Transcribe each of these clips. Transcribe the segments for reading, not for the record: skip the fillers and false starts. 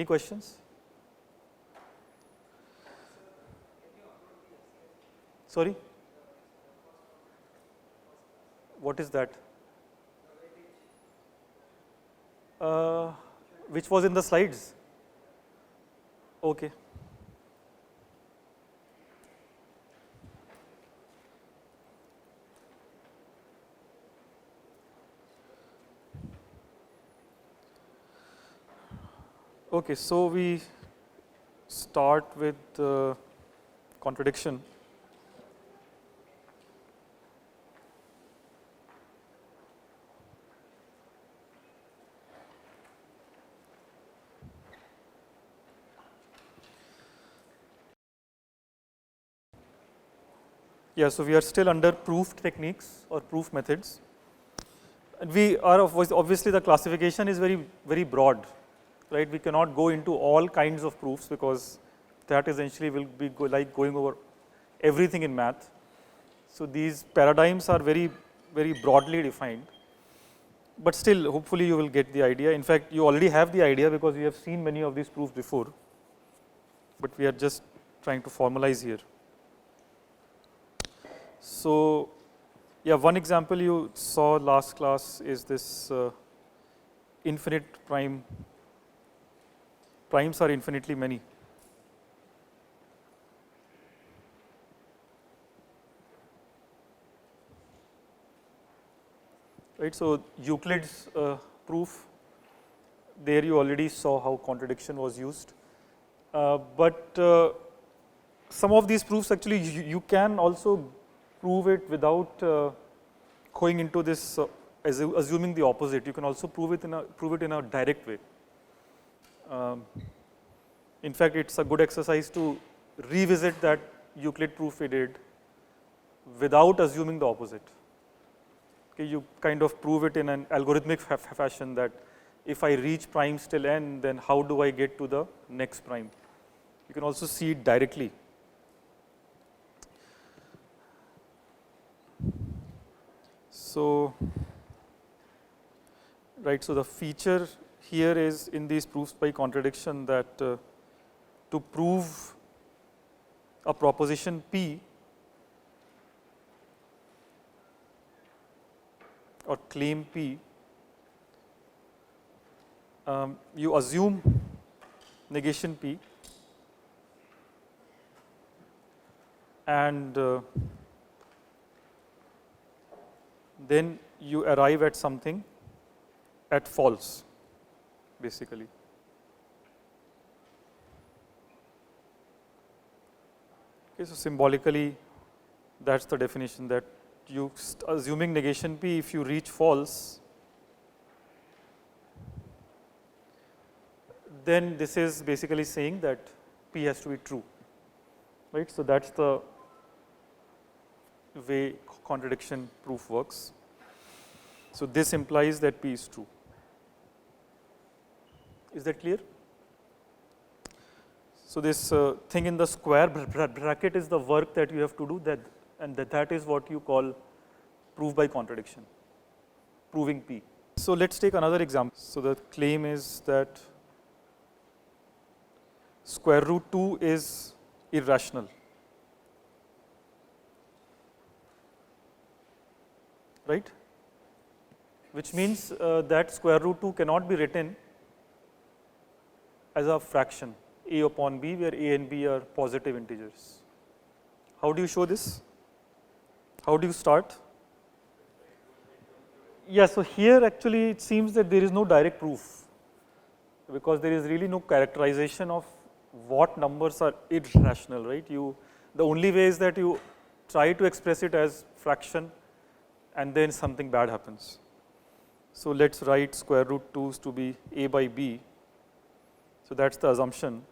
questions? Sorry? What is that? Which was in the slides? Okay. Okay, so we start with contradiction. Yeah, so we are still under proof techniques or proof methods. And we are obviously the classification is very broad, right? We cannot go into all kinds of proofs because that essentially will be like going over everything in math. So these paradigms are very broadly defined, but still hopefully you will get the idea. In fact, you already have the idea because you have seen many of these proofs before, but we are just trying to formalize here. So yeah, one example you saw last class is this infinite primes are infinitely many. Right, so Euclid's proof, there you already saw how contradiction was used, but some of these proofs actually you can also prove it without going into this assuming the opposite. You can also prove it in a direct way. In fact, it's a good exercise to revisit that Euclid proof we did without assuming the opposite. Okay, you kind of prove it in an algorithmic fashion that if I reach primes till n, then how do I get to the next prime? You can also see it directly. So, right, so the feature here is in these proofs by contradiction that to prove a proposition P or claim P, you assume negation P and then you arrive at something at false, basically. Okay, so symbolically, that's the definition, that you assuming negation P, if you reach false, then this is basically saying that P has to be true, right? So that's the way contradiction proof works. So this implies that P is true. Is that clear? So this thing in the square bracket is the work that you have to do, and that is what you call proof by contradiction, proving P. So let's take another example. So the claim is that square root 2 is irrational. Right? Which means that square root 2 cannot be written as a fraction, a upon b, where a and b are positive integers. How do you show this? How do you start? Yeah, so here actually it seems that there is no direct proof, because there is really no characterization of what numbers are irrational, right? The only way is that you try to express it as fraction and then something bad happens. So let's write square root 2's to be a by b. So that's the assumption.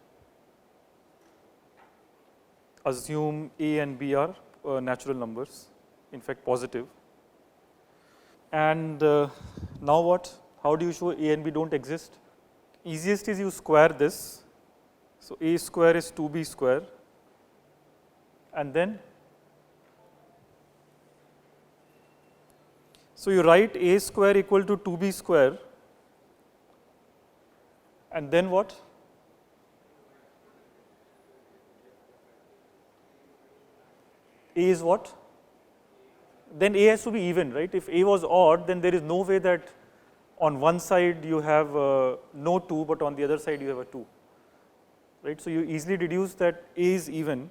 Assume a and b are natural numbers, in fact positive. And now what? How do you show a and b don't exist? Easiest is you square this. So a square is 2b square, and then so you write a square equal to 2b square, and then what? A is what? Then A has to be even, right? If A was odd, then there is no way that on one side you have no 2, but on the other side you have a 2, right? So you easily deduce that A is even.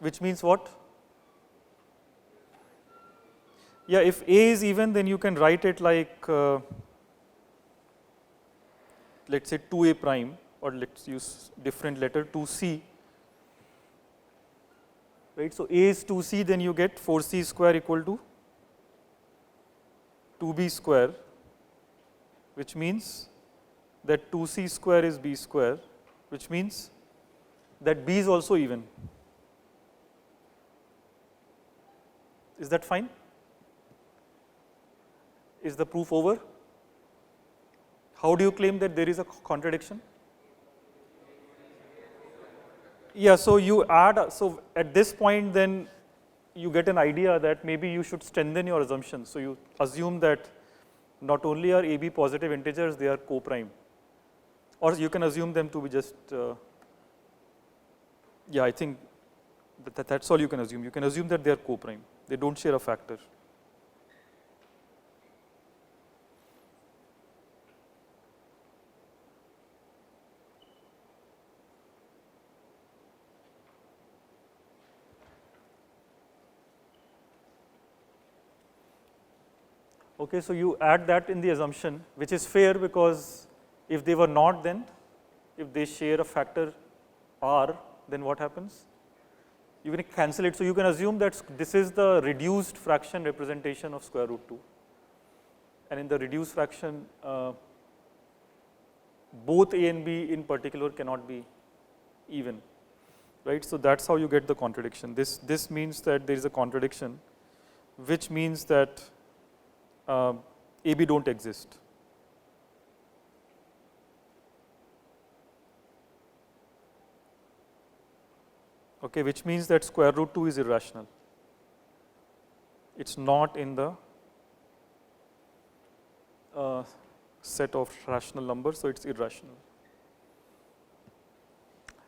Which means what? Yeah, if A is even, then you can write it like, let's say 2A prime, or let's use different letter 2C, right? So A is 2C, then you get 4C square equal to 2B square, which means that 2C square is B square, which means that B is also even. Is that fine? Is the proof over? How do you claim that there is a contradiction? Yeah, so you add, so at this point then you get an idea that maybe you should strengthen your assumption. So you assume that not only are AB positive integers, they are co-prime. Or you can assume them to be just, yeah, I think that's all you can assume. You can assume that they are co-prime. They don't share a factor. Okay, so you add that in the assumption, which is fair because if they were not, then if they share a factor r, then what happens? You can cancel it. So you can assume that this is the reduced fraction representation of square root 2. And in the reduced fraction, both A and B in particular cannot be even, right? So that's how you get the contradiction. This means that there is a contradiction, which means that AB don't exist. Okay, which means that square root 2 is irrational. It's not in the set of rational numbers, so it's irrational.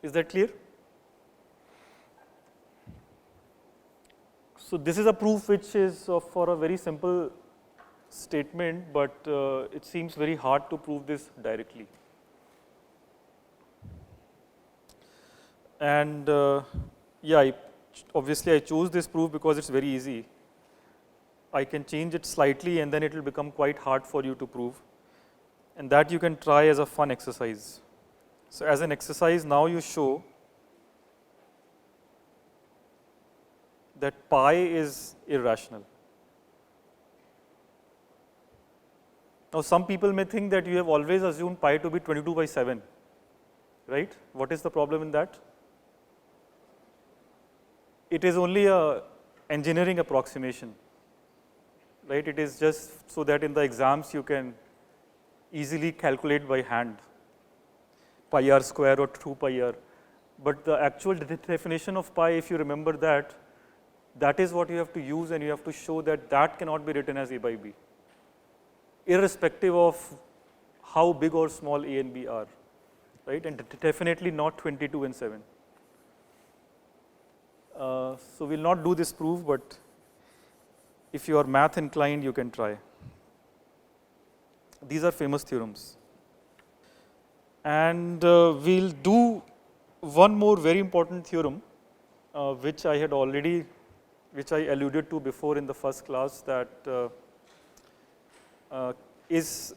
Is that clear? So this is a proof which is for a very simple statement, but it seems very hard to prove this directly. And yeah, obviously I chose this proof because it's very easy. I can change it slightly and then it will become quite hard for you to prove. And that you can try as a fun exercise. So as an exercise, now you show that pi is irrational. Now some people may think that you have always assumed pi to be 22 by 7, right? What is the problem in that? It is only a engineering approximation, right? It is just so that in the exams you can easily calculate by hand pi r square or 2 pi r. But the actual definition of pi, if you remember that, that is what you have to use, and you have to show that that cannot be written as a by b, irrespective of how big or small a and b are, right? And definitely not 22 and 7. So we'll not do this proof, but if you are math inclined, you can try. These are famous theorems. And we'll do one more very important theorem, which I alluded to before in the first class, that is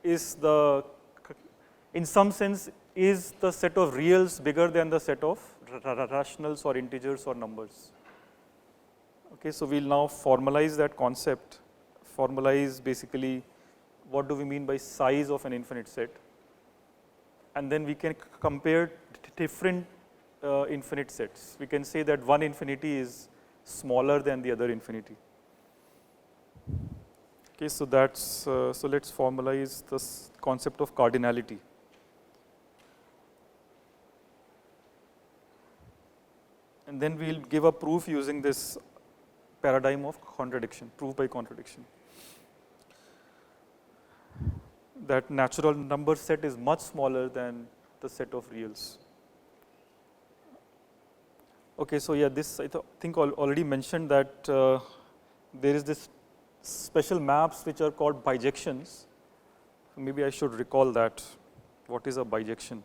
in some sense, is the set of reals bigger than the set of rationals or integers or numbers. Okay, so we'll now formalize that concept. Formalize basically what do we mean by size of an infinite set, and then we can compare different infinite sets. We can say that one infinity is smaller than the other infinity. Okay, so that's so let's formalize this concept of cardinality. And then we'll give a proof using this paradigm of contradiction, proof by contradiction. that natural number set is much smaller than the set of reals. Okay, so yeah, this I think already mentioned that there is this special maps which are called bijections. Maybe I should recall that. What is a bijection?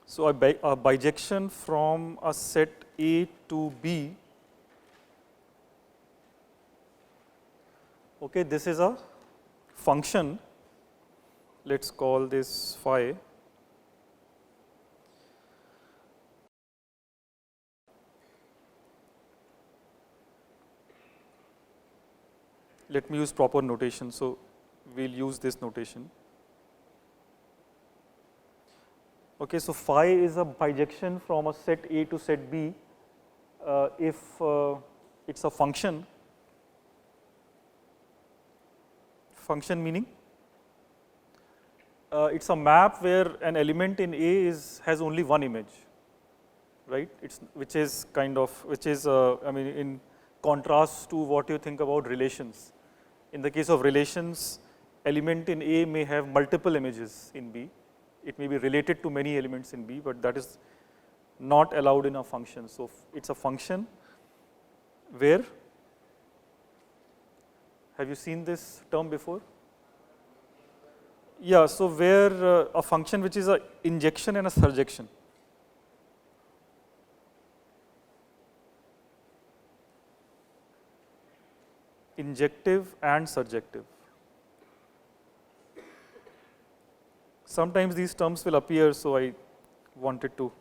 So a bijection from a set A to B. Okay, this is a function. Let's call this phi. Let me use proper notation. So we'll use this notation. Okay, so phi is a bijection from a set A to set B if it's a function. Function meaning it's a map where an element in A has only one image, right? Which is I mean, in contrast to what you think about relations. In the case of relations, element in A may have multiple images in B. It may be related to many elements in B, but that is not allowed in a function. So it's a function where, have you seen this term before? Yeah, so where a function which is an injection and a surjection. Injective and surjective. Sometimes these terms will appear, so I wanted to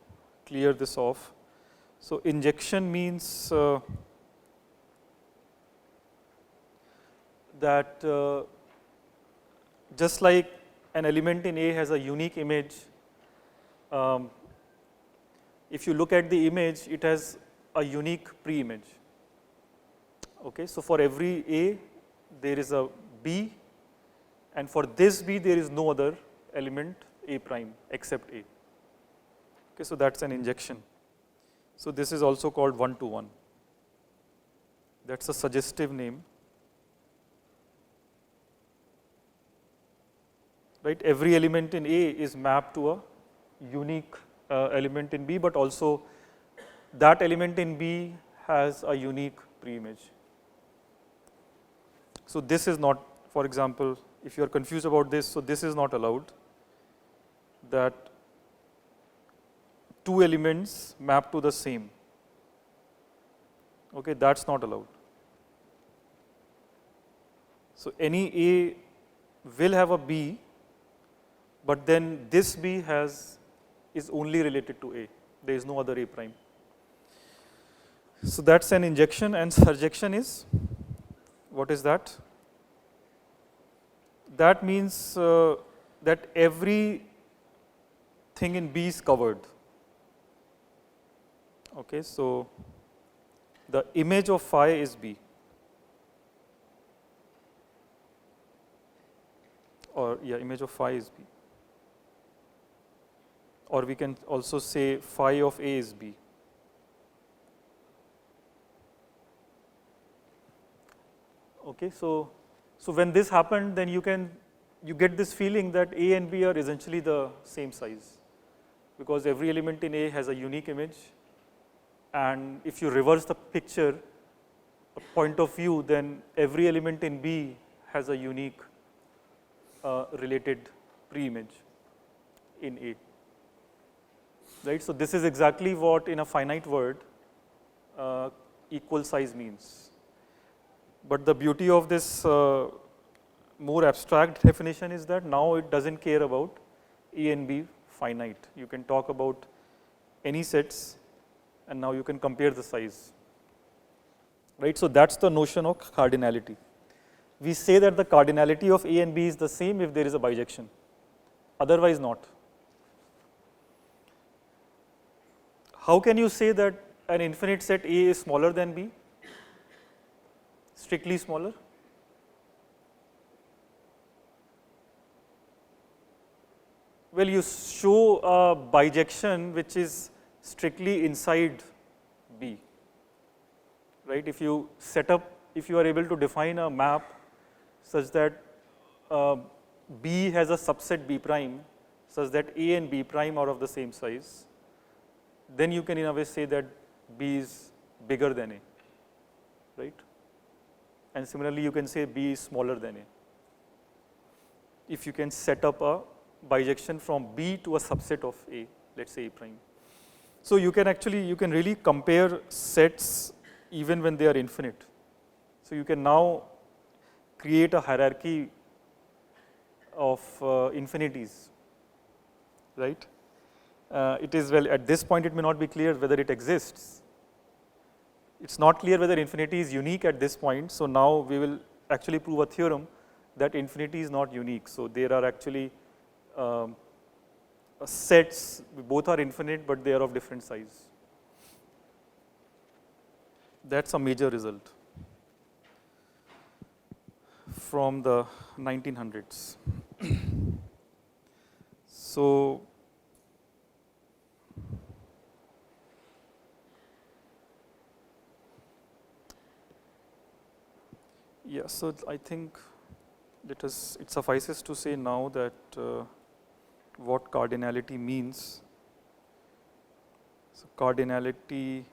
clear this off. So injection means that just like an element in A has a unique image, if you look at the image, it has a unique pre-image. Okay, so for every A, there is a B, and for this B, there is no other element A prime except A. Okay, so that's an injection. So this is also called one-to-one. That's a suggestive name. Right, every element in A is mapped to a unique element in B, but also that element in B has a unique pre-image. So this is not, for example, if you are confused about this, so this is not allowed, that two elements map to the same. Okay, that's not allowed. So any A will have a B, but then this B is only related to A. There is no other A prime. So that's an injection, and surjection is, what is that? That means that every thing in B is covered. Okay, so the image of phi is B, or yeah, image of phi is B, or we can also say phi of A is B. Okay, so when this happened, then you get this feeling that A and B are essentially the same size, because every element in A has a unique image, and if you reverse the picture, a point of view, then every element in B has a unique related pre-image in A. Right? So this is exactly what in a finite word equal size means. But the beauty of this more abstract definition is that now it doesn't care about A and B finite. You can talk about any sets, and now you can compare the size. Right? So that's the notion of cardinality. We say that the cardinality of A and B is the same if there is a bijection, otherwise not. How can you say that an infinite set A is smaller than B? Strictly smaller? Well, you show a bijection which is strictly inside B. right? If you set up, if you are able to define a map such that B has a subset B prime such that A and B prime are of the same size, then you can in a way say that B is bigger than A, right? And similarly, you can say B is smaller than A. If you can set up a bijection from B to a subset of A, let's say A prime. So you can actually, you can really compare sets even when they are infinite. So you can now create a hierarchy of infinities, right? It is, well, at this point it may not be clear whether it exists. It's not clear whether infinity is unique at this point. So now we will actually prove a theorem that infinity is not unique. So there are actually sets, both are infinite, but they are of different size. That's a major result from the 1900s. So yeah, so I think it suffices to say now that what cardinality means. So cardinality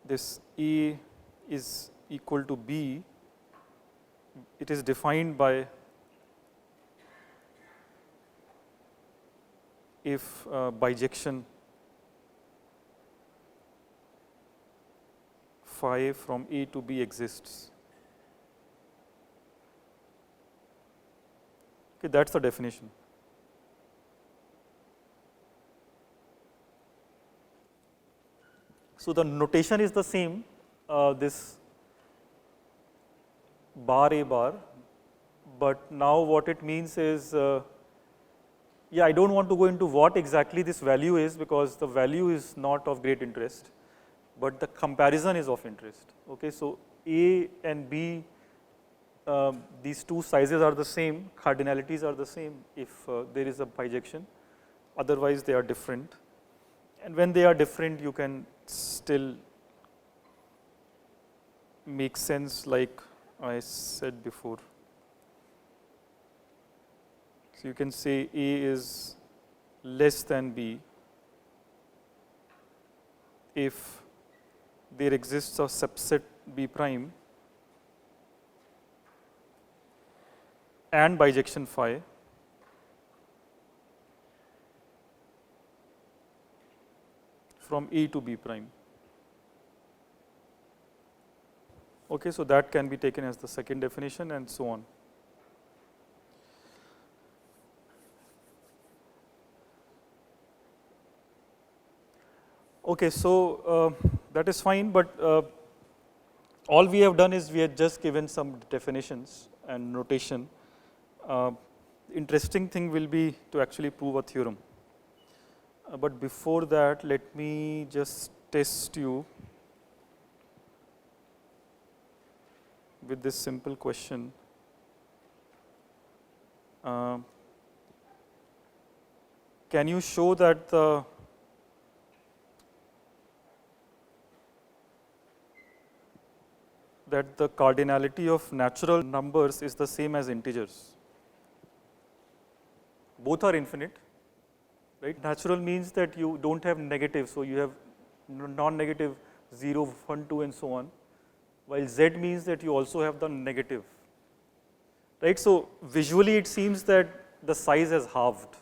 this A is equal to B, it is defined by if bijection phi from A to B exists. Okay, that's the definition. So the notation is the same, this bar A bar, but now what it means is, yeah, I don't want to go into what exactly this value is because the value is not of great interest, but the comparison is of interest. Okay, so A and B, these two sizes are the same, cardinalities are the same if there is a bijection, otherwise they are different. And when they are different, you can still make sense like I said before. So you can say A is less than B if there exists a subset B prime and bijection phi from A to B prime. Okay, so that can be taken as the second definition and so on. Okay, so that is fine, but all we have done is we have just given some definitions and notation. Interesting thing will be to actually prove a theorem. But before that, let me just test you with this simple question. Can you show that the cardinality of natural numbers is the same as integers? Both are infinite, right? Natural means that you don't have negative, so you have non-negative 0, 1, 2 and so on, while Z means that you also have the negative, right? So visually it seems that the size has halved,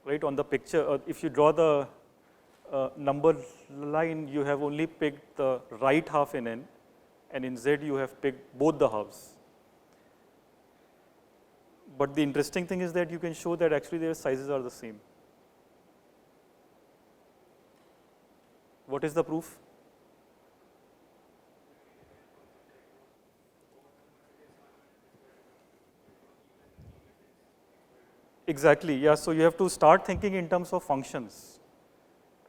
right? On the picture, if you draw the number line, you have only picked the right half in N, and in Z you have picked both the halves. But the interesting thing is that you can show that actually their sizes are the same. What is the proof? Exactly, yeah. So you have to start thinking in terms of functions,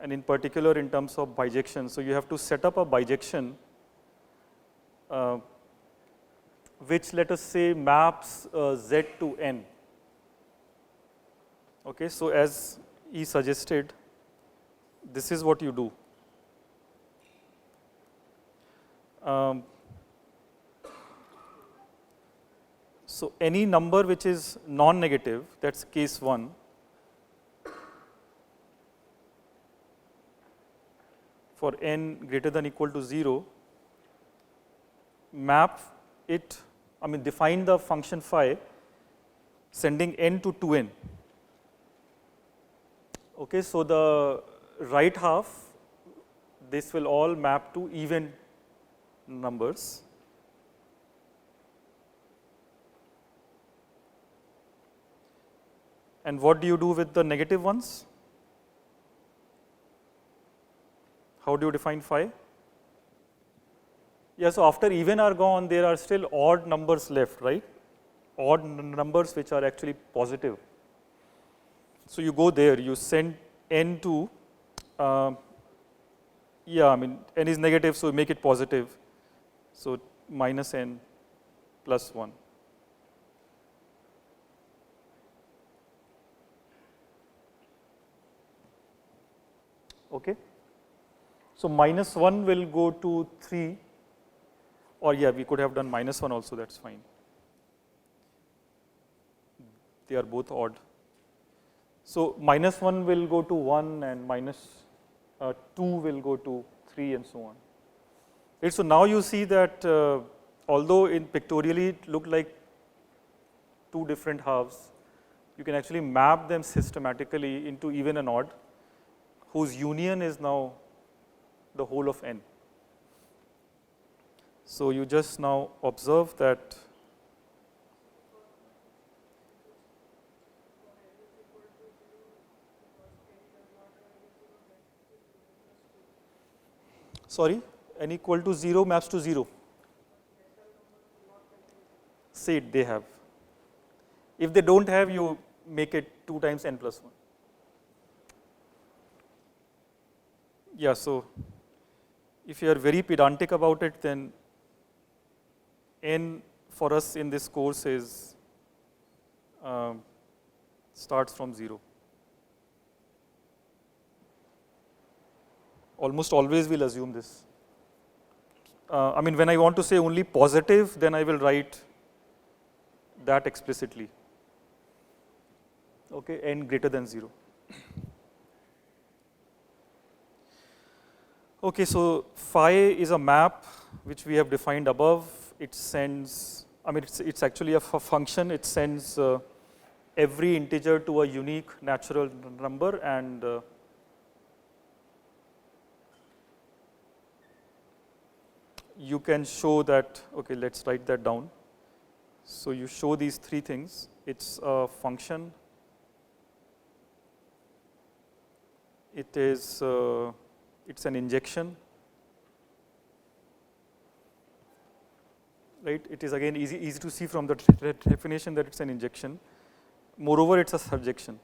and in particular in terms of bijection. So you have to set up a bijection which, let us say, maps Z to N. Okay, so as he suggested, this is what you do. So any number which is non-negative, that's case 1. For n greater than equal to 0, map it, define the function phi sending n to 2n. Okay, so the right half, this will all map to even numbers. And what do you do with the negative ones? How do you define phi? Yeah, so after even are gone, there are still odd numbers left, right? Odd numbers which are actually positive. So you go there, you send n to, n is negative, so make it positive. So minus n plus 1. Okay. So minus 1 will go to 3, or we could have done minus 1 also, that's fine. They are both odd. So minus 1 will go to 1 and minus 2 will go to 3 and so on. Right, so now you see that although in pictorially it looked like two different halves, you can actually map them systematically into even and odd, whose union is now the whole of n. So you just now observe that n equal to 0 maps to 0. Say they have. If they don't have, you make it 2 times n plus 1. Yeah, so if you are very pedantic about it, then n for us in this course is starts from 0. Almost always we'll assume this. When I want to say only positive, then I will write that explicitly. Okay, n greater than 0. Okay, so phi is a map which we have defined above. It sends, it's actually a function. It sends every integer to a unique natural number, and you can show that, okay, let's write that down. So you show these 3 things. It's a function. It is it's an injection, right? It is again easy to see from the definition that it's an injection. Moreover, it's a surjection.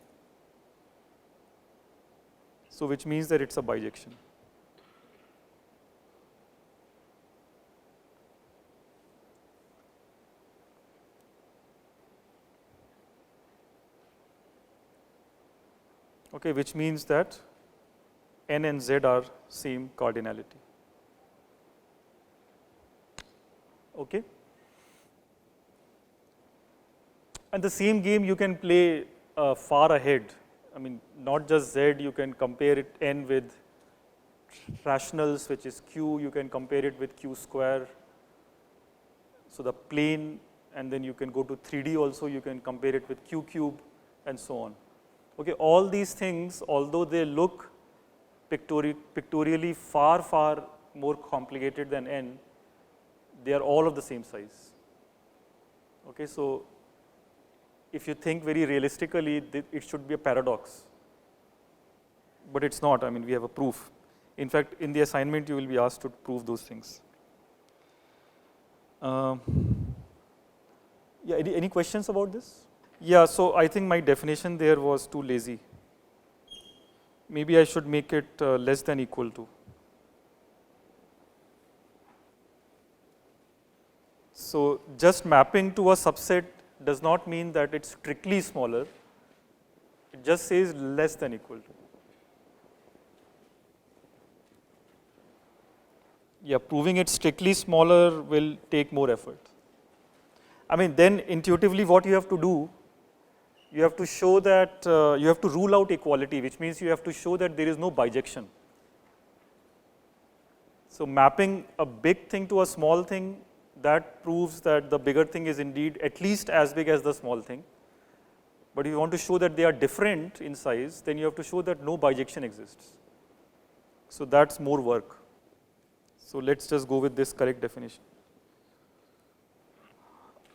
So which means that it's a bijection. Okay, which means that n and z are same cardinality. Okay. And the same game you can play far ahead. Not just z, you can compare it n with rationals, which is q, you can compare it with q square. So the plane, and then you can go to 3D also, you can compare it with q cube and so on. Okay, all these things, although they look pictorially far more complicated than n, they are all of the same size. Okay, so if you think very realistically, it should be a paradox, but it's not. We have a proof. In fact, in the assignment, you will be asked to prove those things. Any questions about this? Yeah, so I think my definition there was too lazy. Maybe I should make it less than equal to. So just mapping to a subset does not mean that it's strictly smaller. It just says less than equal to. Yeah, proving it strictly smaller will take more effort. I mean, then intuitively what you have to do, you have to show that, you have to rule out equality, which means you have to show that there is no bijection. So mapping a big thing to a small thing, that proves that the bigger thing is indeed at least as big as the small thing. But if you want to show that they are different in size, then you have to show that no bijection exists. So that's more work. So let's just go with this correct definition.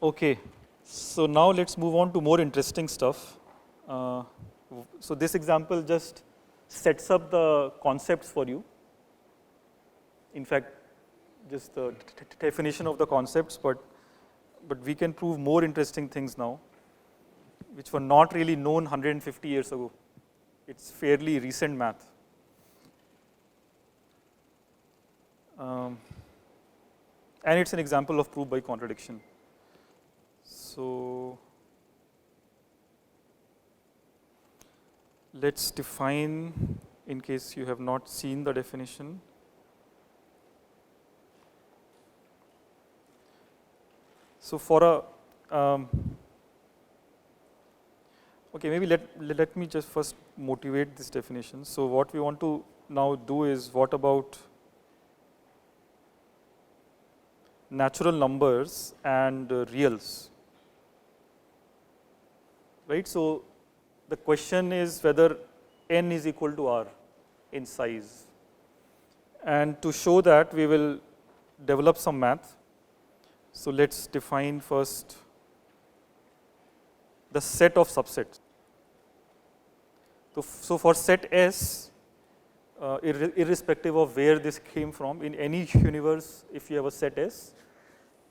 Okay, so now let's move on to more interesting stuff. So this example just sets up the concepts for you. In fact, just the definition of the concepts, but we can prove more interesting things now, which were not really known 150 years ago. It's fairly recent math. And it's an example of proof by contradiction. So let's define, in case you have not seen the definition. So for a, okay, maybe let me just first motivate this definition. So what we want to now do is, what about natural numbers and reals, right? So the question is whether n is equal to r in size, and to show that we will develop some math. So let's define first the set of subsets. So for set S, irrespective of where this came from, in any universe, if you have a set S,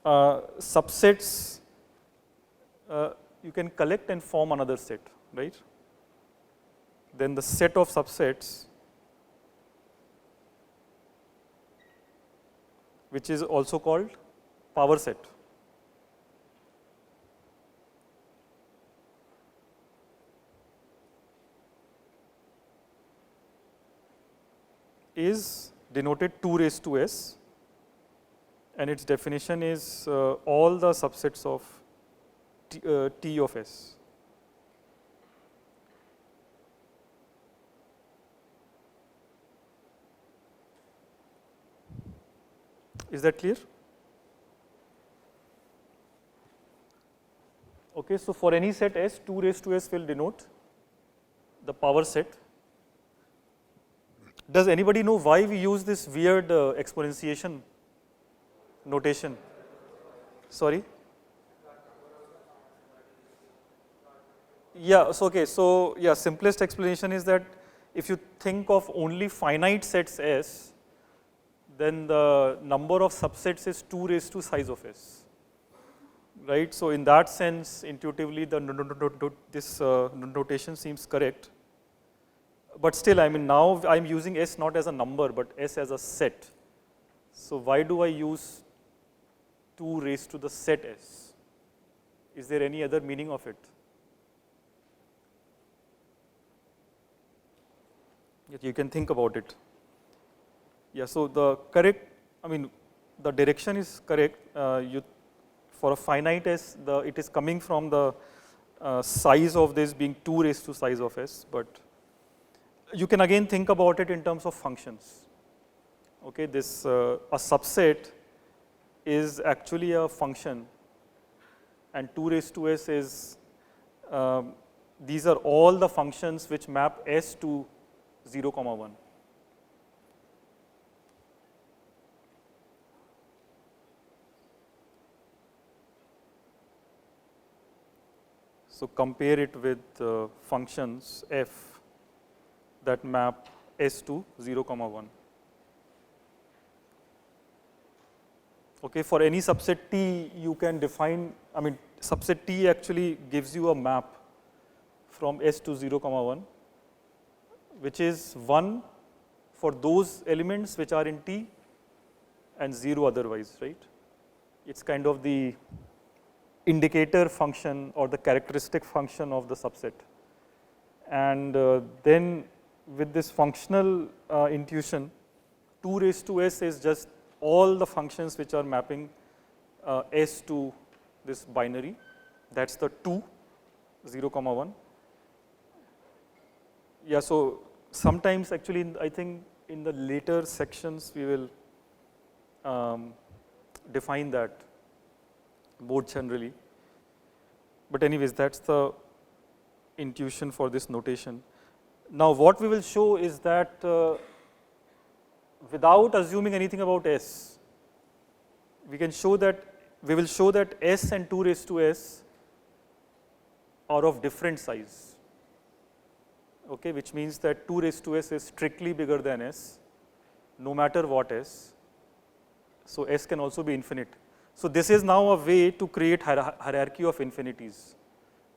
subsets you can collect and form another set, right? Then the set of subsets, which is also called power set, is denoted 2 raised to s, and its definition is all the subsets of T of S. Is that clear? Okay, so for any set S, 2 raised to S will denote the power set. Does anybody know why we use this weird exponentiation notation? Sorry? Yeah, so okay, so yeah, simplest explanation is that if you think of only finite sets S, then the number of subsets is 2 raised to size of S. Right, so in that sense, intuitively, this notation seems correct. But still, I mean, now I'm using S not as a number, but S as a set. So why do I use 2 raised to the set S? Is there any other meaning of it? You can think about it. Yeah, so the correct, I mean, the direction is correct. For a finite S, it is coming from the size of this being 2 raised to size of S, but you can again think about it in terms of functions. Okay, this a subset is actually a function, and 2 raised to S is, these are all the functions which map S to 0, 1. So compare it with functions f that map S to 0, 1. Okay, for any subset T, you can define, I mean, subset T actually gives you a map from S to 0, 1, which is 1 for those elements which are in T and 0 otherwise, right? It's kind of the indicator function or the characteristic function of the subset. And then with this functional intuition, 2 raised to S is just all the functions which are mapping S to this binary, that's the 2, 0, 1. Yeah, so sometimes actually I think in the later sections we will define that more generally. But anyways, that's the intuition for this notation. Now what we will show is that without assuming anything about S, we will show that S and 2 raised to S are of different size. Okay, which means that 2 raised to S is strictly bigger than S, no matter what S. So S can also be infinite. So this is now a way to create hierarchy of infinities,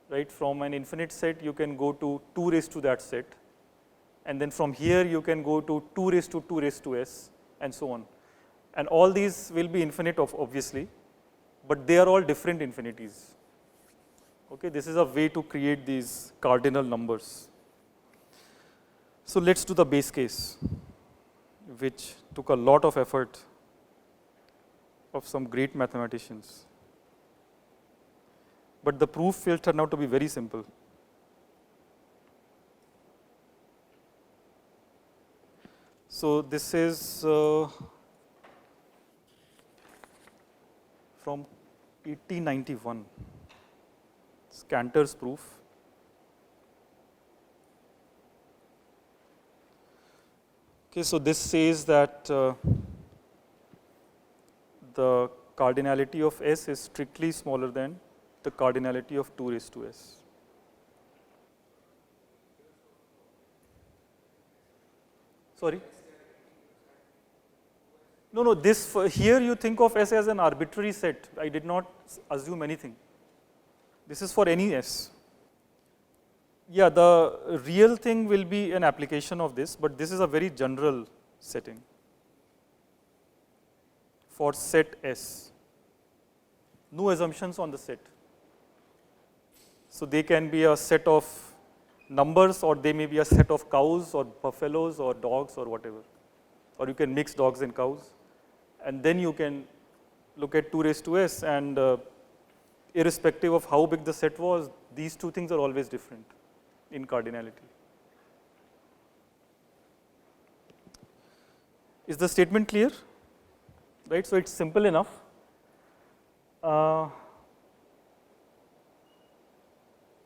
right? From an infinite set, you can go to 2 raised to that set, and then from here you can go to 2 raised to 2 raised to S, and so on. And all these will be infinite, obviously, but they are all different infinities. Okay, this is a way to create these cardinal numbers. So let's do the base case, which took a lot of effort of some great mathematicians. But the proof will turn out to be very simple. So this is from 1891. It's Cantor's proof. Okay, so this says that the cardinality of S is strictly smaller than the cardinality of 2 raised to S. Sorry? No, this here you think of S as an arbitrary set. I did not assume anything. This is for any S. Yeah, the real thing will be an application of this, but this is a very general setting for set S. No assumptions on the set. So they can be a set of numbers, or they may be a set of cows or buffaloes or dogs or whatever. Or you can mix dogs and cows. And then you can look at 2 raised to S, and irrespective of how big the set was, these two things are always different in cardinality. Is the statement clear? Right, so it's simple enough.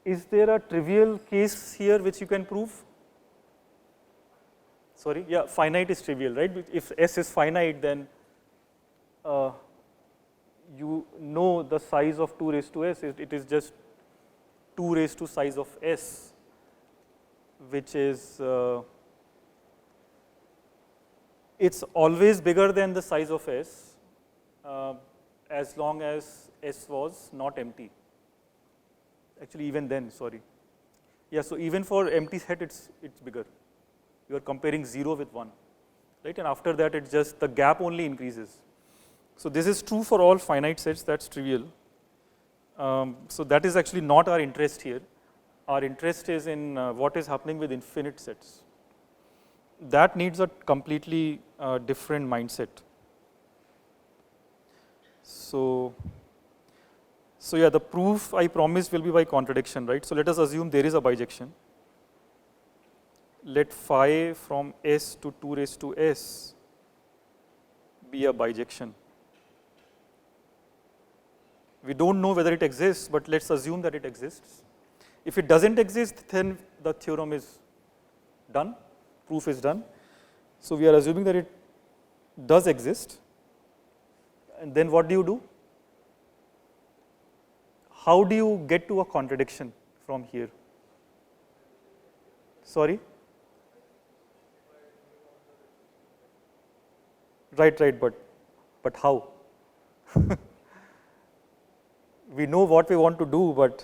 Is there a trivial case here which you can prove? Sorry, yeah, finite is trivial, right? If S is finite, then you know the size of 2 raised to S, it is just 2 raised to size of S, which is, it's always bigger than the size of S as long as S was not empty. Actually, even then, sorry. Yeah, so even for empty set, it's bigger. You are comparing 0 with 1, right? And after that, it's just the gap only increases. So this is true for all finite sets, that's trivial. So that is actually not our interest here. Our interest is in what is happening with infinite sets. That needs a completely different mindset. So yeah, the proof I promised will be by contradiction, right? So let us assume there is a bijection. Let phi from S to 2 raised to S be a bijection. We don't know whether it exists, but let's assume that it exists. If it doesn't exist, then the theorem is done, proof is done. So we are assuming that it does exist. And then what do? How do you get to a contradiction from here? Sorry? Right, but how? We know what we want to do, but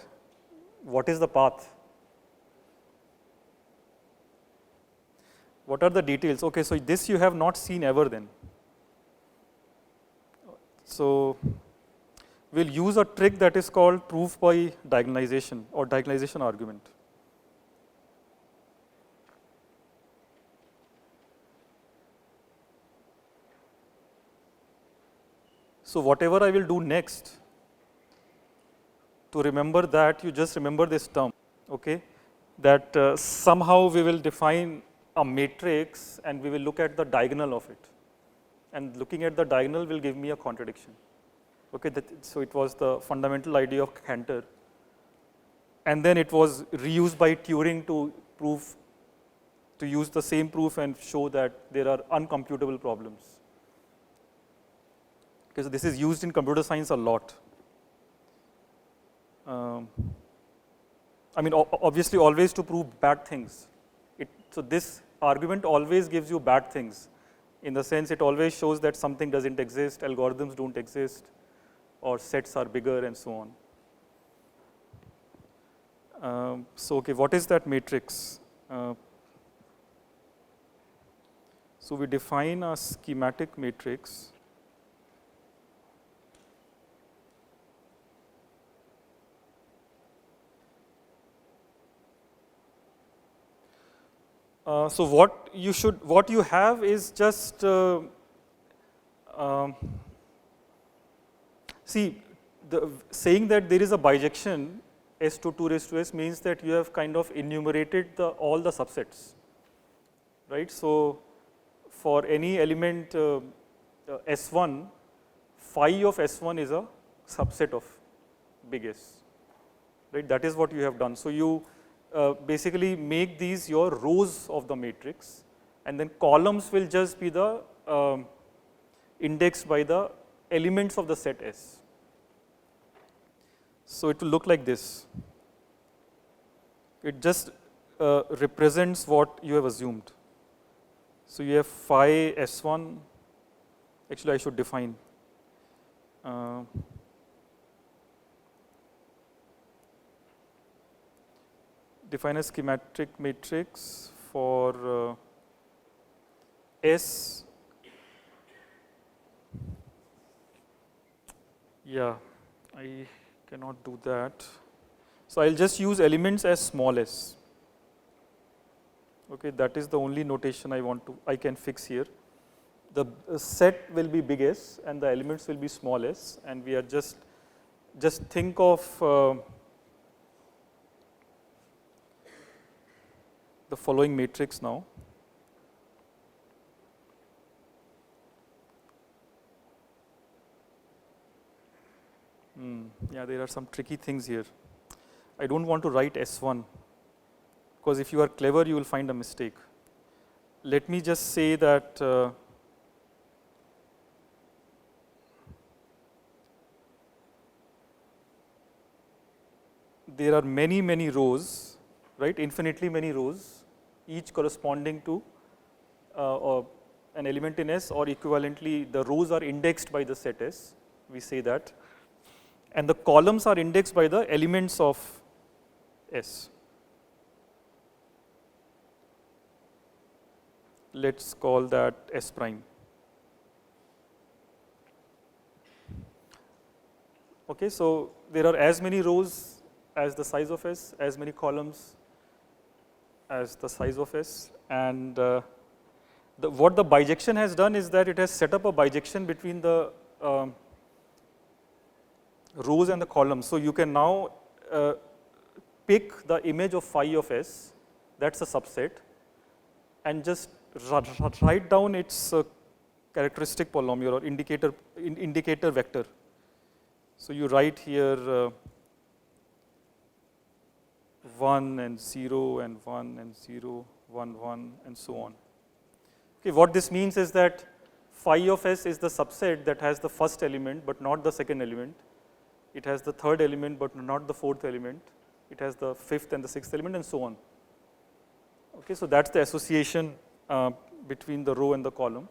what is the path? What are the details? Okay, so this you have not seen ever then. So we'll use a trick that is called proof by diagonalization or diagonalization argument. So whatever I will do next, to remember that, you just remember this term, okay? That somehow we will define a matrix and we will look at the diagonal of it. And looking at the diagonal will give me a contradiction. Okay, so it was the fundamental idea of Cantor. And then it was reused by Turing to use the same proof and show that there are uncomputable problems. Okay, so this is used in computer science a lot. I mean, obviously, always to prove bad things. So this argument always gives you bad things. In the sense, it always shows that something doesn't exist, algorithms don't exist, or sets are bigger, and so on. So, okay, what is that matrix? So we define a schematic matrix. So what you have is just see, saying that there is a bijection s to 2 raised to s means that you have kind of enumerated all the subsets, right? So for any element S1, phi of S1 is a subset of big S, right? That is what you have done. So you basically make these your rows of the matrix, and then columns will just be the indexed by the elements of the set S. So it will look like this. It just represents what you have assumed. So you have phi S1, actually I should define. Define a schematic matrix for S. Yeah, I cannot do that. So I'll just use elements as small s. Okay, that is the only notation I can fix here. The set will be big S and the elements will be small s, and we are just think of the following matrix now. Yeah, there are some tricky things here. I don't want to write S1, because if you are clever, you will find a mistake. Let me just say that there are many rows, right? Infinitely many rows, each corresponding to an element in S, or equivalently, the rows are indexed by the set S. We say that. And the columns are indexed by the elements of S. Let's call that S prime. Okay, so there are as many rows as the size of S, as many columns as the size of S, and what the bijection has done is that it has set up a bijection between the rows and the columns. So you can now pick the image of phi of S, that's a subset, and just write down its characteristic polynomial or indicator vector. So you write here 1 and 0 and 1 and 0, 1, 1, and so on. Okay, what this means is that phi of S is the subset that has the first element but not the second element. It has the third element but not the fourth element. It has the fifth and the sixth element, and so on. Okay, so that's the association between the row and the column.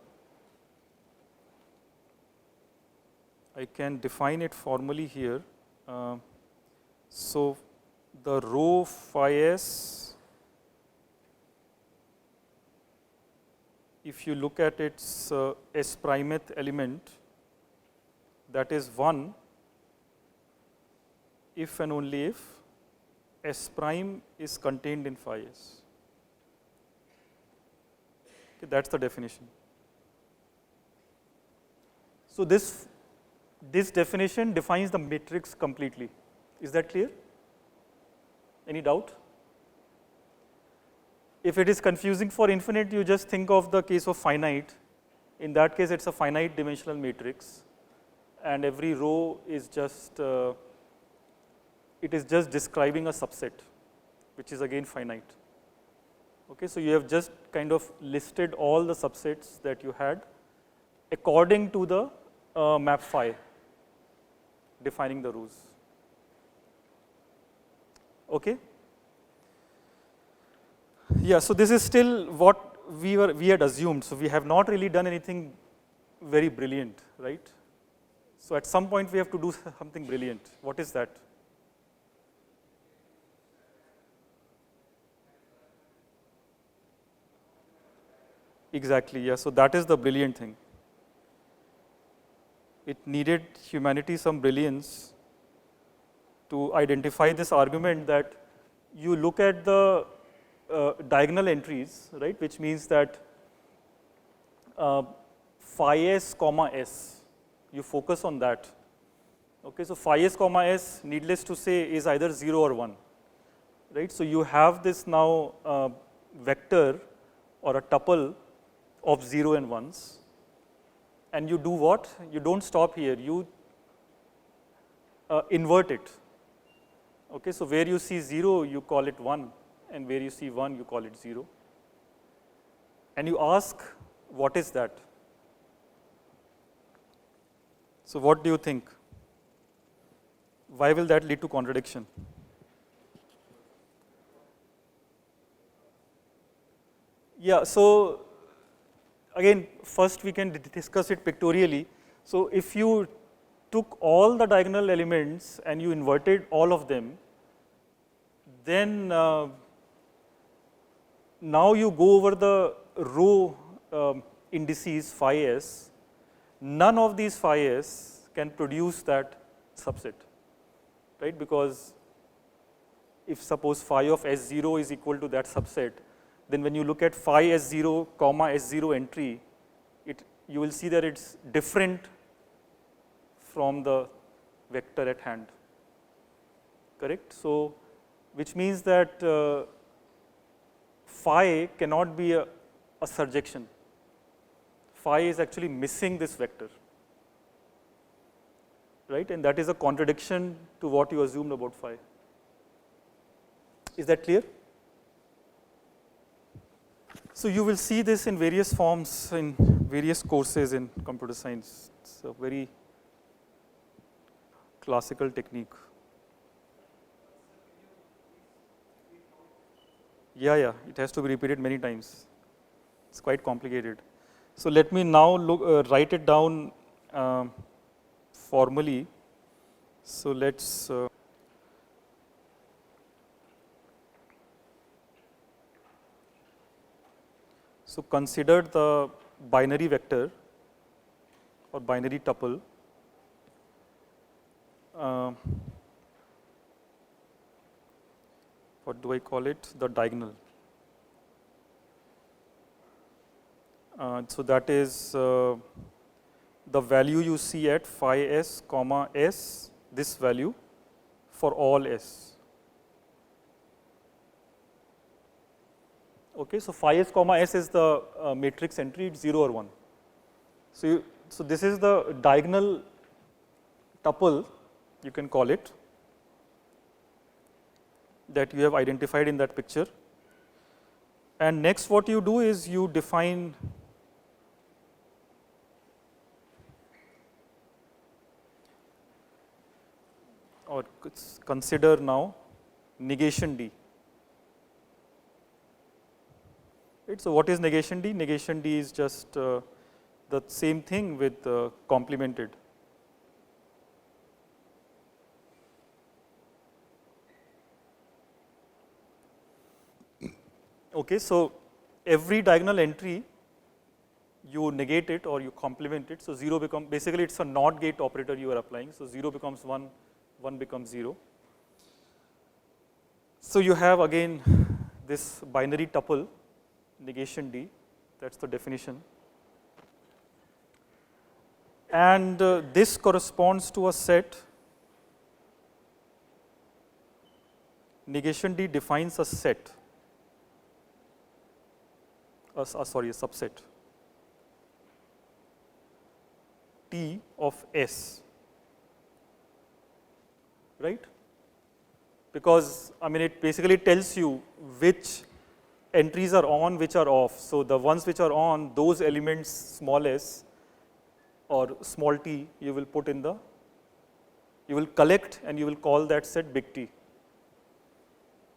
I can define it formally here. So the row phi S, if you look at its S primeth element, that is 1, if and only if S prime is contained in phi S. Okay, that's the definition. So this this definition defines the matrix completely. Is that clear? Any doubt? If it is confusing for infinite, you just think of the case of finite. In that case, it's a finite dimensional matrix, and every row is just it is just describing a subset, which is again finite. Okay, so you have just kind of listed all the subsets that you had according to the map phi, defining the rows. Okay. Yeah, so this is still what we had assumed. So we have not really done anything very brilliant, right? So at some point we have to do something brilliant. What is that? Exactly, yeah. So that is the brilliant thing. It needed humanity some brilliance to identify this argument that you look at the diagonal entries, right, which means that phi s comma s, you focus on that. Okay, so phi s comma s, needless to say, is either 0 or 1, right? So you have this now vector or a tuple of 0 and 1s, and you do what? You don't stop here, you invert it. Okay, so where you see 0, you call it 1, and where you see 1, you call it 0. And you ask, what is that? So what do you think? Why will that lead to contradiction? Yeah, so again, first we can discuss it pictorially. So if you took all the diagonal elements and you inverted all of them, then now you go over the row indices phi s. None of these phi s can produce that subset, right? Because if suppose phi of S0 is equal to that subset, then when you look at phi S0 comma S0 entry, you will see that it's different from the vector at hand, correct? So which means that phi cannot be a surjection. Phi is actually missing this vector, right? And that is a contradiction to what you assumed about phi. Is that clear? So you will see this in various forms in various courses in computer science. It's a very classical technique. Yeah, it has to be repeated many times. It's quite complicated. So let me now write it down formally. So let's so consider the binary vector or binary tuple what do I call it? The diagonal. So that is the value you see at phi s comma s, this value for all s. Okay, so phi s comma s is the matrix entry, it's 0 or 1. So this is the diagonal tuple, you can call it, that you have identified in that picture. And next what you do is you define or consider now negation D. Right, so what is negation D? Negation D is just the same thing with complemented. Okay, so every diagonal entry you negate it or you complement it. So 0 becomes, basically it's a NOT gate operator you are applying. So 0 becomes 1, 1 becomes 0. So you have again this binary tuple, negation D, that's the definition. and this corresponds to a set. Negation D defines a set, sorry, a subset T of S, right? Because I mean it basically tells you which entries are on, which are off. So the ones which are on, those elements small s or small t, you will put in the, you will collect and you will call that set big T,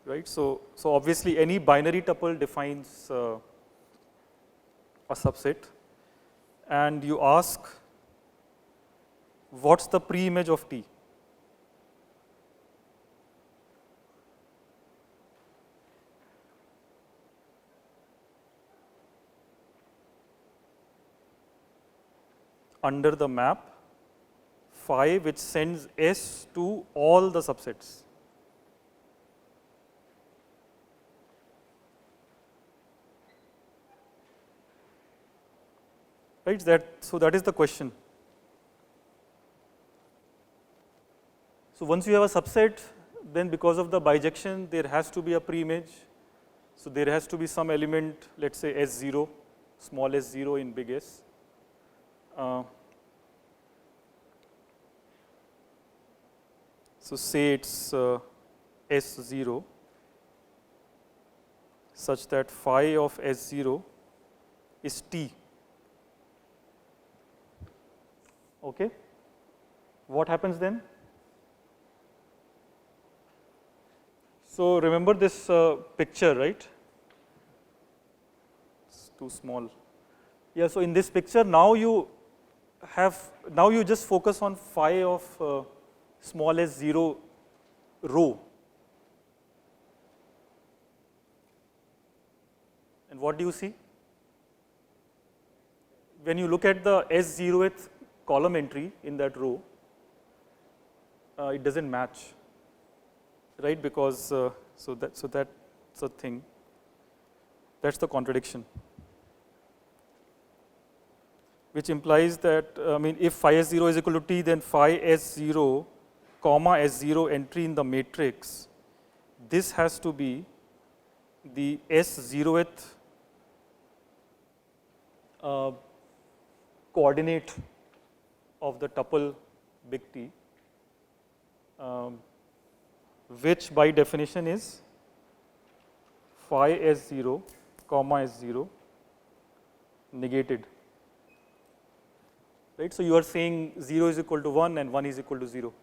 right? So obviously any binary tuple defines a subset, and you ask what's the pre-image of T? Under the map phi which sends S to all the subsets. Right, so that is the question. So once you have a subset, then because of the bijection, there has to be a pre-image. So there has to be some element, let's say S0, small s0 in big S. So say it's S0 such that phi of S0 is T. Okay. What happens then? So remember this picture, right? It's too small. Yeah, so in this picture now you just focus on phi of small s0 row. And what do you see? When you look at the s0th column entry in that row, it doesn't match, right? Because so that's a thing. That's the contradiction, which implies that I mean if phi s0 is equal to T, then phi s0 comma s0 entry in the matrix, this has to be the s0th coordinate of the tuple big T, which by definition is phi s0 comma s0 negated, right? So you are saying 0 is equal to 1 and 1 is equal to 0.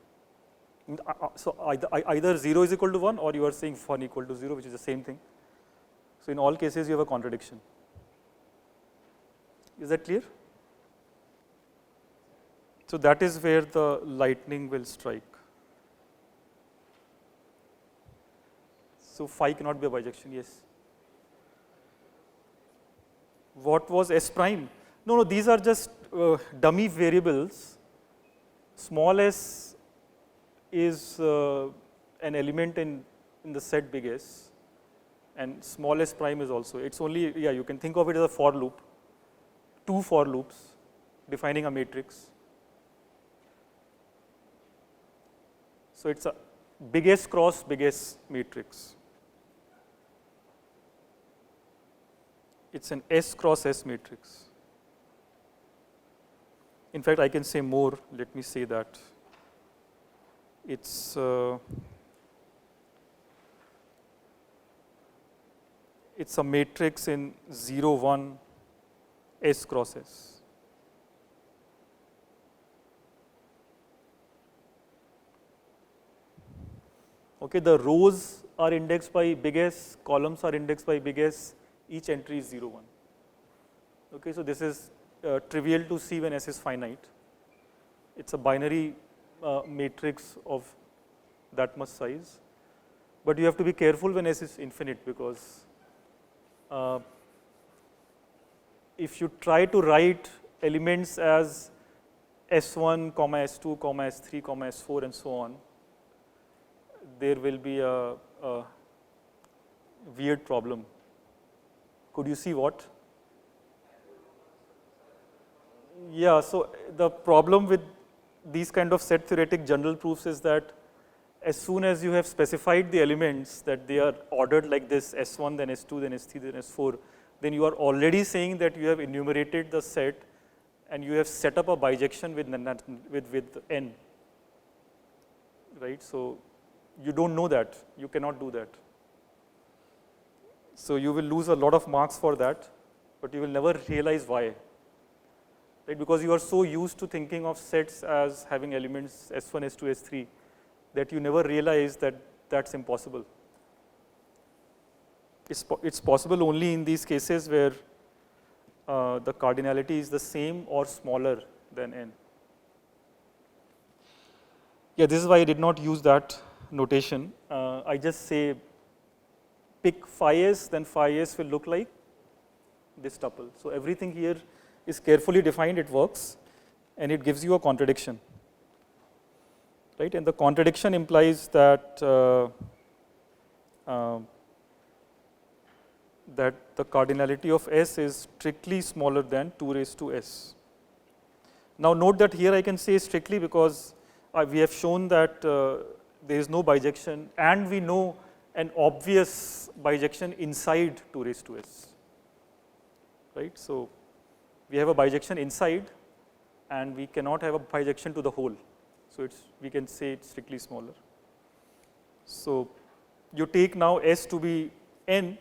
So either 0 is equal to 1 or you are saying 1 equal to 0, which is the same thing. So in all cases you have a contradiction. Is that clear? So that is where the lightning will strike. So phi cannot be a bijection, yes. What was S prime? No, these are just dummy variables. Small s is an element in the set big S, and small s prime is also. It's only, yeah, you can think of it as a for loop, two for loops defining a matrix. So it's a big S cross big S matrix. It's an S cross S matrix. In fact, I can say more. Let me say that. It's a matrix in 0, 1, S cross S. Okay, the rows are indexed by big S, columns are indexed by big S, each entry is 0, 1. Okay, so this is trivial to see when S is finite. It's a binary matrix of that much size, but you have to be careful when S is infinite, because if you try to write elements as S1, comma S2, comma S3, comma S4 and so on, there will be a weird problem. Could you see what? Yeah, so the problem with these kind of set theoretic general proofs is that as soon as you have specified the elements that they are ordered like this, S1, then S2, then S3, then S4, then you are already saying that you have enumerated the set and you have set up a bijection with n, right? So you don't know that, you cannot do that. So you will lose a lot of marks for that, but you will never realize why, right? Because you are so used to thinking of sets as having elements S1, S2, S3, that you never realize that that's impossible. It's possible only in these cases where the cardinality is the same or smaller than n. Yeah, this is why I did not use that notation. I just say pick phi s, then phi s will look like this tuple. So everything here is carefully defined, it works, and it gives you a contradiction. Right, and the contradiction implies that that the cardinality of S is strictly smaller than 2 raised to S. Now note that here I can say strictly because we have shown that there is no bijection, and we know an obvious bijection inside 2 raised to S. Right, so we have a bijection inside, and we cannot have a bijection to the whole. So we can say it's strictly smaller. So you take now S to be n,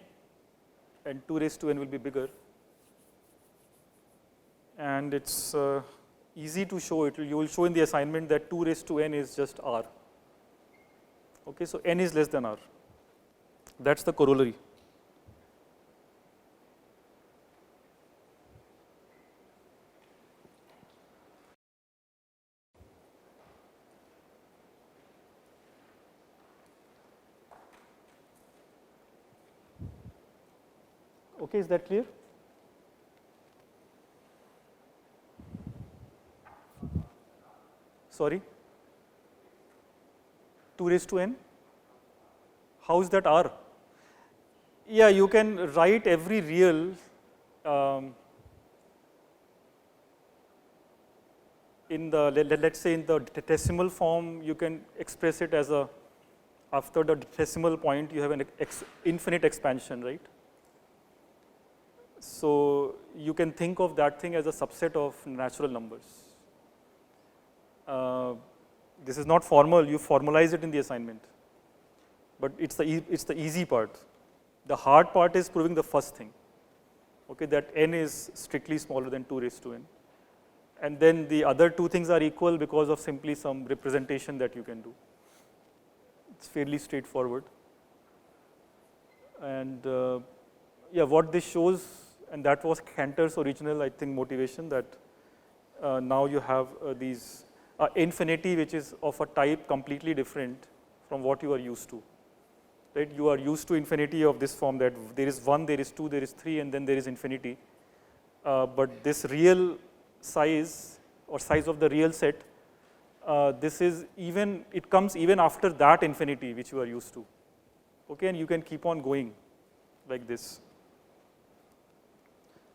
and 2 raised to n will be bigger. And it's easy to show it. You will show in the assignment that 2 raised to n is just r. Okay, so n is less than r. That's the corollary. Okay, is that clear? Sorry? 2 raised to n? How is that r? Yeah, you can write every real in the, let's say in the decimal form, you can express it as a, after the decimal point, you have an infinite expansion, right? So you can think of that thing as a subset of natural numbers. This is not formal, you formalize it in the assignment, but it's the easy part. The hard part is proving the first thing, okay, that n is strictly smaller than 2 raised to n. And then the other two things are equal because of simply some representation that you can do. It's fairly straightforward. And yeah, what this shows, and that was Cantor's original, I think, motivation, that now you have these infinity which is of a type completely different from what you are used to. Right? You are used to infinity of this form, that there is 1, there is 2, there is 3, and then there is infinity. But this real size or size of the real set, this is even, it comes even after that infinity which you are used to. Okay, and you can keep on going like this.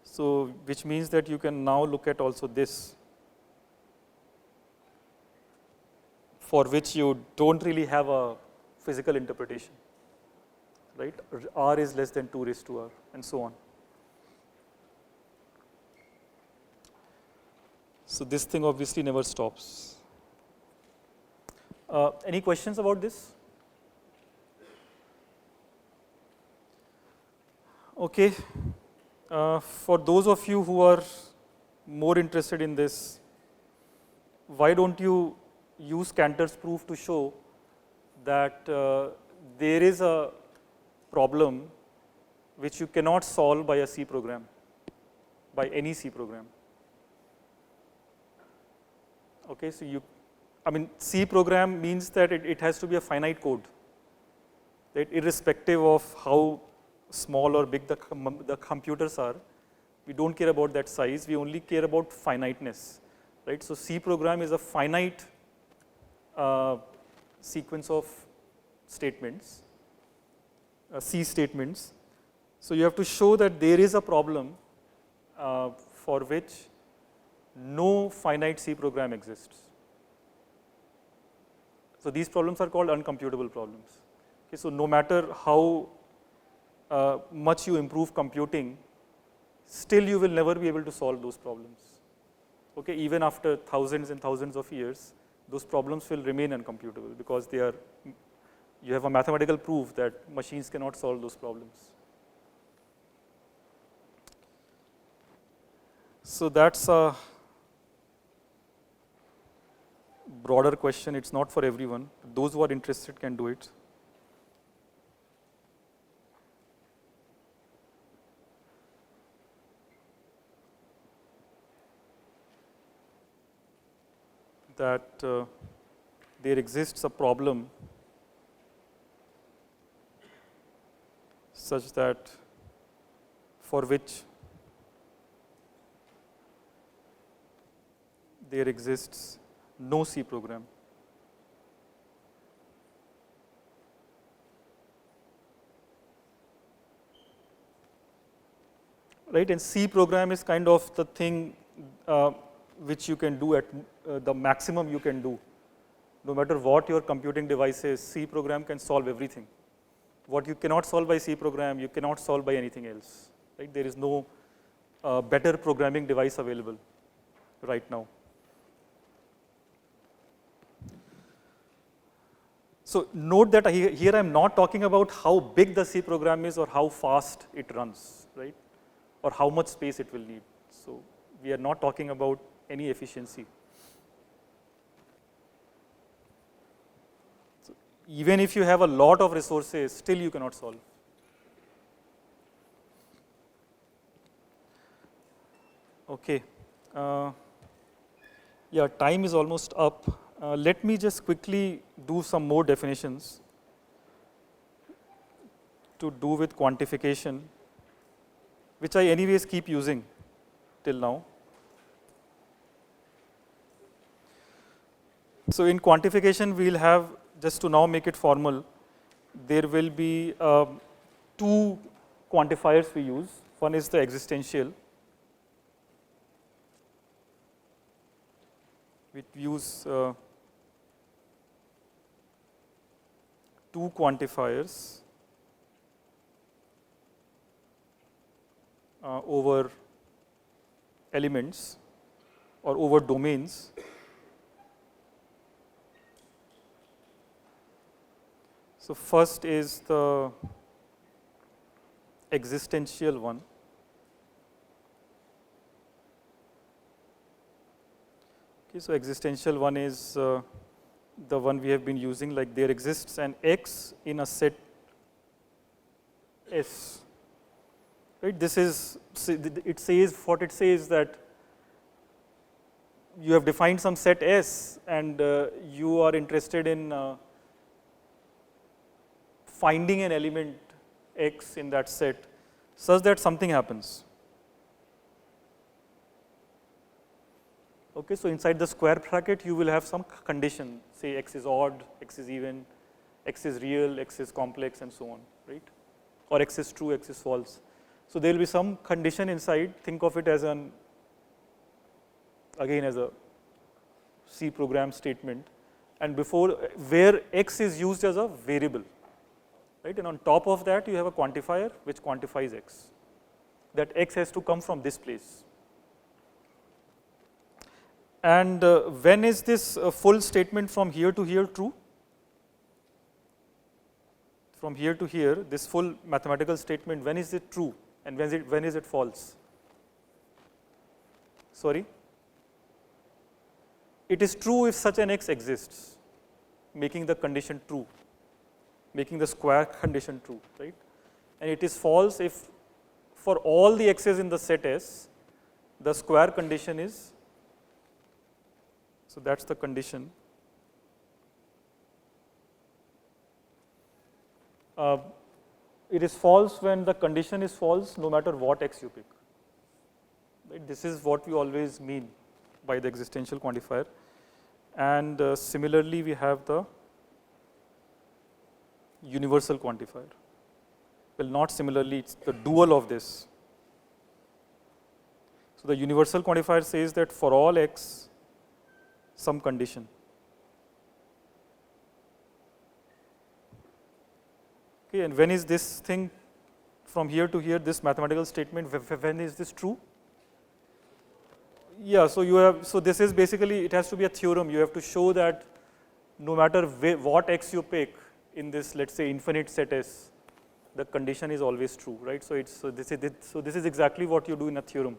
So which means that you can now look at also this, for which you don't really have a physical interpretation, right? R is less than 2 raised to r, and so on. So this thing obviously never stops. Any questions about this? Okay. For those of you who are more interested in this, why don't you use Cantor's proof to show that there is a problem which you cannot solve by a C program, by any C program. Okay, so C program means that it has to be a finite code, right? Irrespective of how small or big the computers are, we don't care about that size, we only care about finiteness, right? So C program is a finite sequence of statements, C statements. So you have to show that there is a problem for which no finite C program exists. So these problems are called uncomputable problems. Okay, so no matter how much you improve computing, still you will never be able to solve those problems. Okay, even after thousands and thousands of years, those problems will remain uncomputable because they are, you have a mathematical proof that machines cannot solve those problems. So that's a broader question. It's not for everyone. Those who are interested can do it. That there exists a problem such that for which there exists no C program. Right, and C program is kind of the thing which you can do at the maximum you can do. No matter what your computing device is, C program can solve everything. What you cannot solve by C program, you cannot solve by anything else. Right? There is no better programming device available right now. So note that here I am not talking about how big the C program is or how fast it runs, right? Or how much space it will need. So we are not talking about any efficiency. So even if you have a lot of resources, still you cannot solve. Okay. Yeah, time is almost up. Let me just quickly do some more definitions to do with quantification, which I anyways keep using till now. So in quantification, we will have, just to now make it formal, there will be two quantifiers we use. One is the existential. We use two quantifiers over elements or over domains. So first is the existential one. Okay, so existential one is the one we have been using, like there exists an X in a set S. Right? This is, it says, what it says that you have defined some set S and you are interested in finding an element X in that set such that something happens. Okay, so inside the square bracket you will have some condition, say X is odd, X is even, X is real, X is complex and so on, right? Or X is true, X is false. So there will be some condition inside, think of it as an, again as a C program statement, and before where X is used as a variable, right? And on top of that you have a quantifier which quantifies X. That X has to come from this place. And when is this full statement from here to here true? From here to here, this full mathematical statement, when is it true and when is it false? Sorry? It is true if such an X exists, making the condition true, making the square condition true, right? And it is false if for all the X's in the set S, the square condition is, so that's the condition. It is false when the condition is false no matter what X you pick. Right? This is what we always mean by the existential quantifier. And similarly, we have the universal quantifier. Well, not similarly, it's the dual of this. So, the universal quantifier says that for all x, some condition. Okay, and when is this thing from here to here, this mathematical statement, when is this true? Yeah, so you have, so this is basically, it has to be a theorem. You have to show that no matter what x you pick in this, let's say, infinite set S, the condition is always true, right? So it's, so this is exactly what you do in a theorem.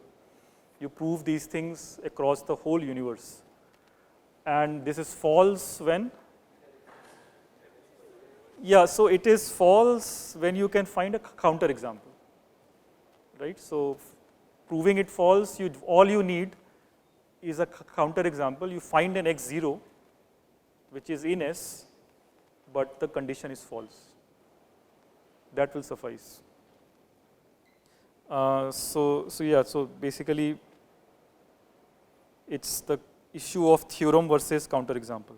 You prove these things across the whole universe. And this is false when? Yeah, so it is false when you can find a counter example, right? So proving it false, all you need is a counter example. You find an x0, which is in S, but the condition is false. That will suffice. So basically, it's the issue of theorem versus counter example.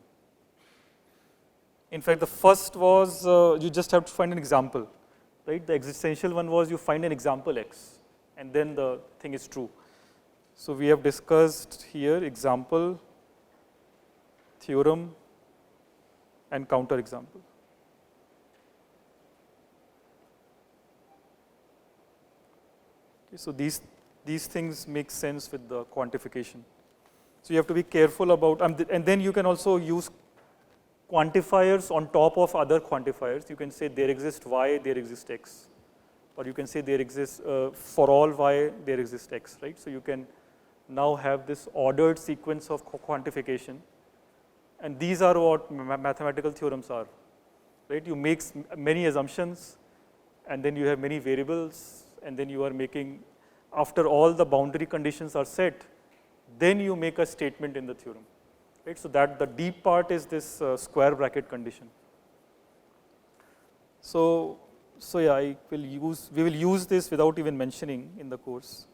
In fact, the first was you just have to find an example, right? The existential one was you find an example x, and then the thing is true. So we have discussed here example, theorem, and counter example. Okay, so these things make sense with the quantification. So you have to be careful about, and then you can also use quantifiers on top of other quantifiers. You can say there exists y, there exists x, or you can say there exists for all y, there exists x, right? So you can now have this ordered sequence of quantification, and these are what mathematical theorems are, right? You make many assumptions, and then you have many variables, and then you are making, after all the boundary conditions are set, then you make a statement in the theorem, right? So that the deep part is this square bracket condition. So yeah, we will use this without even mentioning in the course.